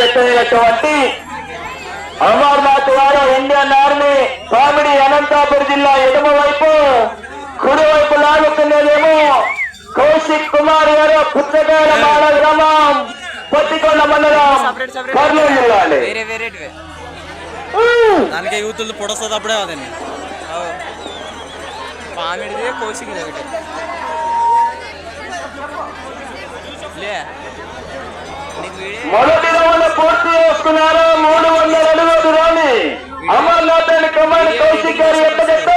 ఎత్తైనటువంటి అమర్నాథ్ వారు Indian army comedy Anantapuram జిల్లా ఎడమ వైపు, కుడి వైపు లాగుతున్నదేమో కౌశిక్ కుమార్ గారు పుచ్చకాయల మాడ గ్రామం, పత్తికొండ మండలం, కర్నూలు జిల్లా. దానికి యూతులు పొడస్తుంది అప్పుడే అదండి పామిడిది కౌశిక్ మొదటి రౌండ్ పూర్తి చేసుకున్నారు. 300 అడుగుల దూరాన్ని అమర్నాథ్ అండ్ కమాండ్ కౌశిక్ గారు ఎక్కడెక్క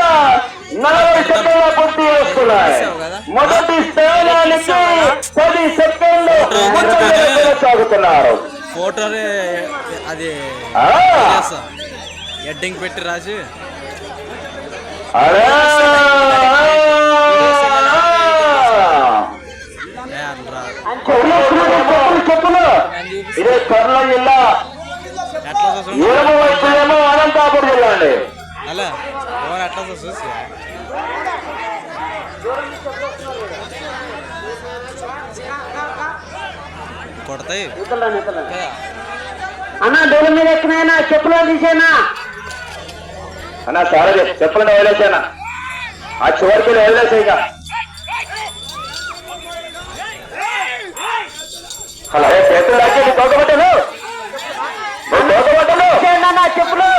40 సెకండ్ల పూర్తి చేసుకున్నారు. మొదటి స్థానానికి 10 సెకండ్లు కొనసాగుతున్నారు. ఫోటో అది ఎడ్డింగ్ పెట్టి రాసి చెప్పులు ఇదే కర్నూలు జిల్లా, ఎడమ వైపు ఏమో అనంతపురం జిల్లా అండి. అలా అట్లా చూసి కొడతాయి అన్నా. డోల మీద ఎక్కినాయనా, చెప్పులో తీసేనా అన్నా? సరే చెప్పులు వదిలేసానా, ఆ చివరికి వదిలేసా. ఇక అలా చేతులు రాకి తోకబట్టలు చెప్పులు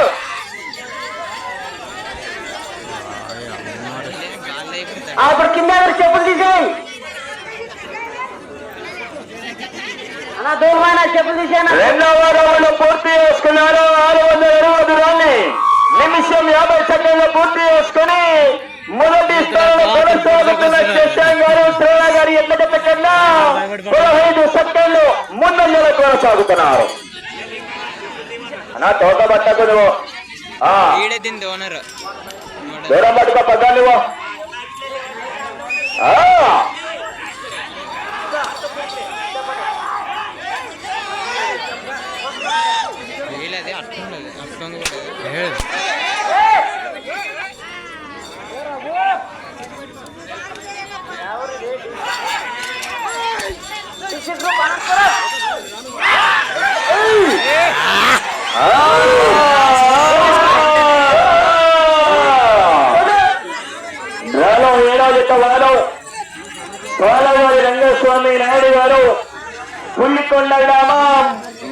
అప్పుడు కింద చెప్పులు తీసేయి అన్నా. దూరమైన చెప్పులు తీసేనా. రెండవ రౌండ్ పూర్తి చేసుకున్నారు. 620 దూరాన్ని నిమిషం 50 సెకండ్లు పూర్తి చేసుకుని మొదటి స్థానంలో కొనసాగుతున్న శశాంక్ గారు, శ్రేణ గారు ఎక్కడెక్క కన్నా 15 సెకండ్లు ముందంజలో కొనసాగుతున్నారు. అన్నా తోట పట్టకు నువ్వు, దూరం పట్టుకో, పద్దా నువ్వు. పాలవారి రంగస్వామి నాయుడు గారు, పుల్లికొండ గ్రామం,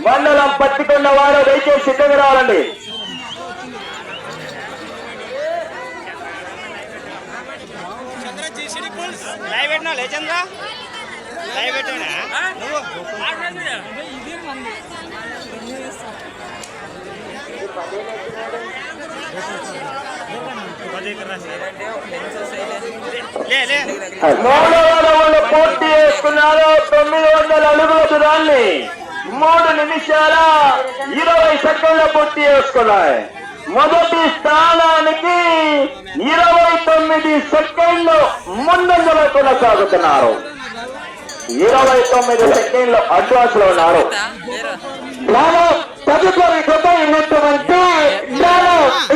మండలం పత్తికొండ వారు దయచేసి సిద్ధంగా రావాలండి. పూర్తి చేసుకున్నారు. 900 అడుగుల దూరాన్ని 3 నిమిషాల 20 సెకండ్ల పూర్తి చేసుకున్నాయి. మొదటి స్థానానికి 29 సెకండ్లు ముందంజలో కొనసాగుతున్నారు. 29 సెకండ్లు అడ్వాన్స్ లో ఉన్నారు. తదుపరి గత అయినటువంటి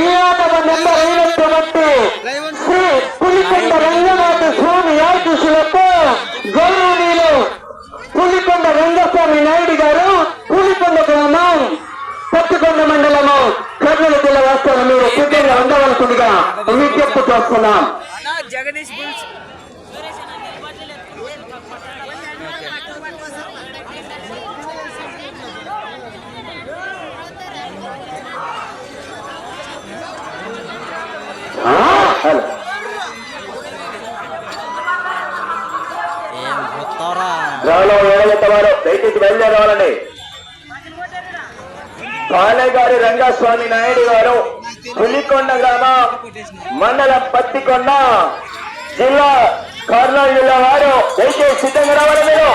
ఈ ఆటల నెంబర్ అయినటువంటి శ్రీ పులికొండ రంగనాథ స్వామి ఆశీస్సులతో గౌరవనీయులు పులికొండ రంగస్వామి నాయుడు గారు, పులికొండ గ్రామం, పత్తికొండ మండలము, కర్నూలు జిల్లా రాష్ట్రంలో మీరు సిద్ధంగా ఉండవలసిందిగా విజ్ఞప్తి చేస్తున్నాం. వారు దయచేసి బయలుదేరవాలండి. బాలగారి రంగస్వామి నాయుడు గారు, పులికొండ గ్రామం, మండలం పత్తికొండ, జిల్లా కర్నూలు జిల్లా వారు దయచేసి సిద్ధంగా రావాలి. మీరు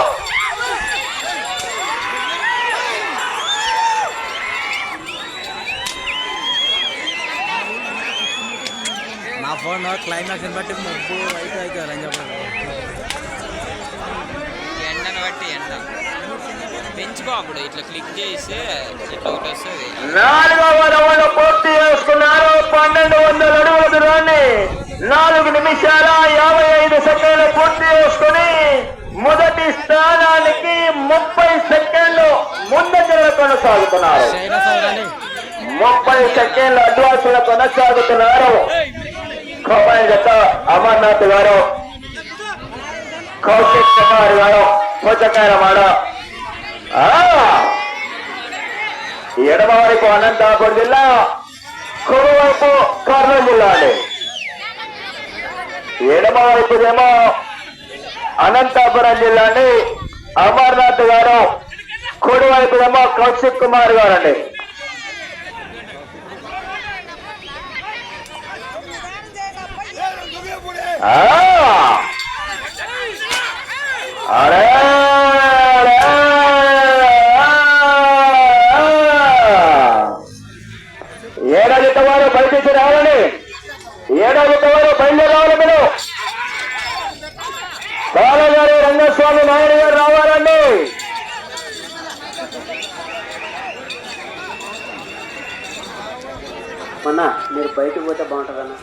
నా ఫోన్ క్లైమాక్స్ బట్టి ముగ్గు అయితే అని చెప్పండి. ఎండను బట్టి ఎండ పెంచుకో, అప్పుడు ఇట్లా క్లిక్ చేసి ఇట్లా ఒకటి వస్తుంది. 4వ రౌండ్ పూర్తి చేసుకున్నారు. 1200 అడుగుల దూరాన్ని 4 నిమిషాల 55 సెకండ్లు పూర్తి చేసుకుని మొదటి స్థానానికి 30 సెకండ్లు ముందంజలో కొనసాగుతున్నారు. 30 సెకండ్ల అడ్వాన్స్ లో కొనసాగుతున్నారు. కబడ్డీ జత అమర్నాథ్ గారు, కౌశిక్ కుమార్ గారు, పోచకాయలమాడ. ఎడమవైపు అనంతపురం జిల్లా, కుడివైపు కర్నూలు జిల్లా అండి. ఎడమవైపుదేమో అనంతపురం జిల్లా అండి అమర్నాథ్ గారు, కుడివైపుదేమో కౌశిక్ కుమార్ గారు అండి. అరే ఏడాది వారు బయటికి రావాలని, ఏడాది వారు బయలుదేరి రావాలి. మీరు బాలగారు రంగస్వామి నాయుడు గారు రావాలండి. మొన్న మీరు బయటకు పోతే బాగుంటుందన్న.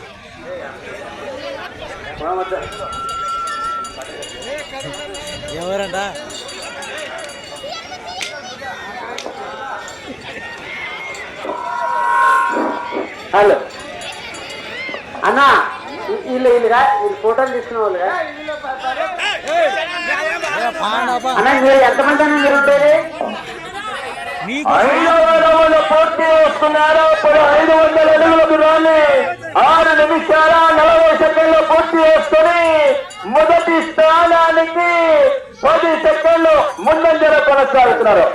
ఎవరంట హలో అన్నా, వీళ్ళు ఫోటోలు తీసుకునే వాళ్ళుగా అన్న. మీరు ఎంతమంది అన్న మీరు ఉండేది? 500 పూర్తి వస్తున్నారు. ఇప్పుడు 500 అడుగుల దూరాన్ని 6 నిమిషాల 40 సెకండ్లు పూర్తి చేసుకుని మొదటి స్థానానికి 10 సెకండ్లు ముందంజలో కొనసాగుతున్నారు.